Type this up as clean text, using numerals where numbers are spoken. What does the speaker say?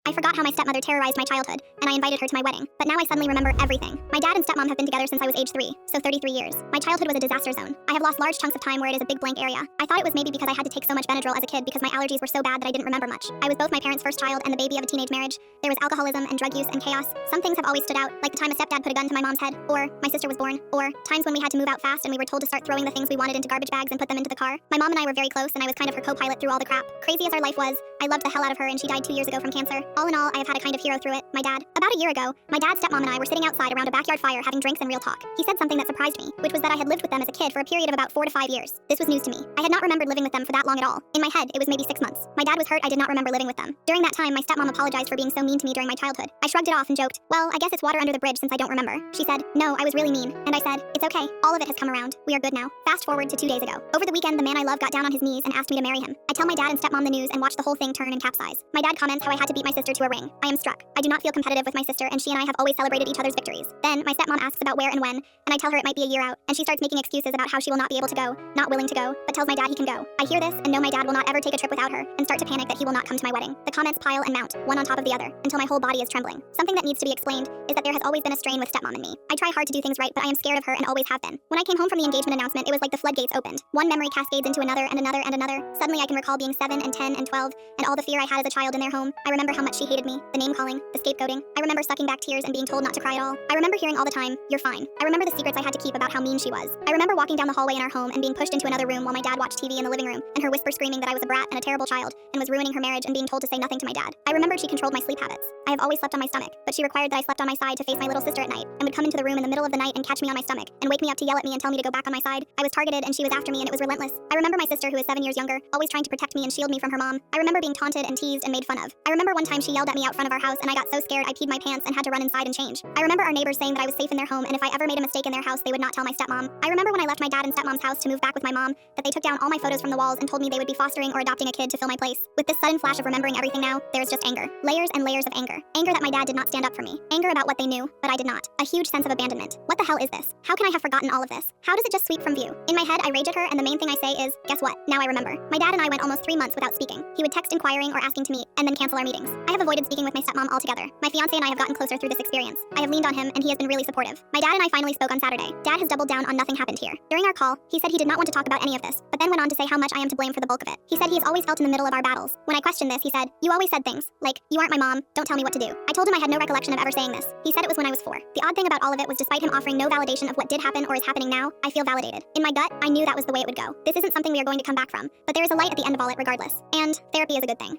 I forgot how my stepmother terrorized my childhood, and I invited her to my wedding, but now I suddenly remember everything. My dad and stepmom have been together since I was age 3, so 33 years. My childhood was a disaster zone. I have lost large chunks of time where it is a big blank area. I thought it was maybe because I had to take so much Benadryl as a kid because my allergies were so bad that I didn't remember much. I was both my parents' first child and the baby of a teenage marriage. There was alcoholism and drug use and chaos. Some things have always stood out, like the time a stepdad put a gun to my mom's head, or my sister was born, or times when we had to move out fast and we were told to start throwing the things we wanted into garbage bags and put them into the car. My mom and I were very close and I was kind of her co-pilot through all the crap. Crazy as our life was, I loved the hell out of her and she died 2 years ago from cancer. All in all, I have had a kind of hero through it, my dad. About a year ago, my dad, stepmom, and I were sitting outside around a backyard fire having drinks and real talk. He said something that surprised me, which was that I had lived with them as a kid for a period of about 4 to 5 years. This was news to me. I had not remembered living with them for that long at all. In my head, it was maybe 6 months. My dad was hurt I did not remember living with them. During that time, my stepmom apologized for being so mean to me during my childhood. I shrugged it off and joked, well, I guess it's water under the bridge since I don't remember. She said, no, I was really mean. And I said, it's okay. All of it has come around. We are good now. Fast forward to 2 days ago. Over the weekend, the man I love got down on his knees and asked me to marry him. I tell my dad and stepmom the news and watch the whole thing turn and capsize. My dad comments how I had to beat my sister to a ring. I am struck. I do not feel competitive with my sister and she and I have always celebrated each other's victories. Then, my stepmom asks about where and when, and I tell her it might be a year out, and she starts making excuses about how she will not be able to go, not willing to go, but tells my dad he can go. I hear this and know my dad will not ever take a trip without her, and start to panic that he will not come to my wedding. The comments pile and mount, one on top of the other, until my whole body is trembling. Something that needs to be explained is that there has always been a strain with stepmom and me. I try hard to do things right, but I am scared of her and always have been. When I came home from the engagement announcement, it was like the floodgates opened. One memory cascades into another and another and another. Suddenly I can recall being 7 and 10 and 12, and all the fear I had as a child in their home. I remember how much she hated me, the name calling, the scapegoating. I remember sucking back tears and being told not to cry at all. I remember hearing all the time, you're fine. I remember the secrets I had to keep about how mean she was. I remember walking down the hallway in our home and being pushed into another room while my dad watched TV in the living room, and her whisper screaming that I was a brat and a terrible child, and was ruining her marriage and being told to say nothing to my dad. I remembered she controlled my sleep habits. I have always slept on my stomach, but she required that I slept on my side to face my little sister at night, and would come into the room in the middle of the night and catch me on my stomach, and wake me up to yell at me and tell me to go back on my side. I was targeted and she was after me and it was relentless. I remember my sister, who is 7 years younger, always trying to protect me and shield me from her mom. I remember being taunted and teased and made fun of. I remember one time she yelled at me out front of our house and I got so scared I peed my pants and had to run inside and change. I remember our neighbors saying that I was safe in their home and if I ever made a mistake in their house they would not tell my stepmom. I remember when I left my dad and stepmom's house to move back with my mom, that they took down all my photos from the walls and told me they would be fostering or adopting a kid to fill my place. With this sudden flash of remembering everything now, there is just anger. Layers and layers of anger. Anger that my dad did not stand up for me. Anger about what they knew, but I did not. A huge sense of abandonment. What the hell is this? How can I have forgotten all of this? How does it just sweep from view? In my head, I rage at her, and the main thing I say is, guess what? Now I remember. My dad and I went almost 3 months without speaking. He would text inquiring or asking to meet, and then cancel our meetings. I have avoided speaking with my stepmom altogether. My fiancé and I have gotten closer through this experience. I have leaned on him, and he has been really supportive. My dad and I finally spoke on Saturday. Dad has doubled down on nothing happened here. During our call, he said he did not want to talk about any of this, but then went on to say how much I am to blame for the bulk of it. He said he has always felt in the middle of our battles. When I questioned this, he said, you always said things, like, you aren't my mom, don't tell me what to do. I told him I had no recollection of ever saying this. He said it was when I was 4. The odd thing about all of it was despite him offering no validation of what did happen or is happening now, I feel validated. In my gut, I knew that was the way it would go. This isn't something we are going to come back from, but there is a light at the end of all it regardless. And therapy is a good thing.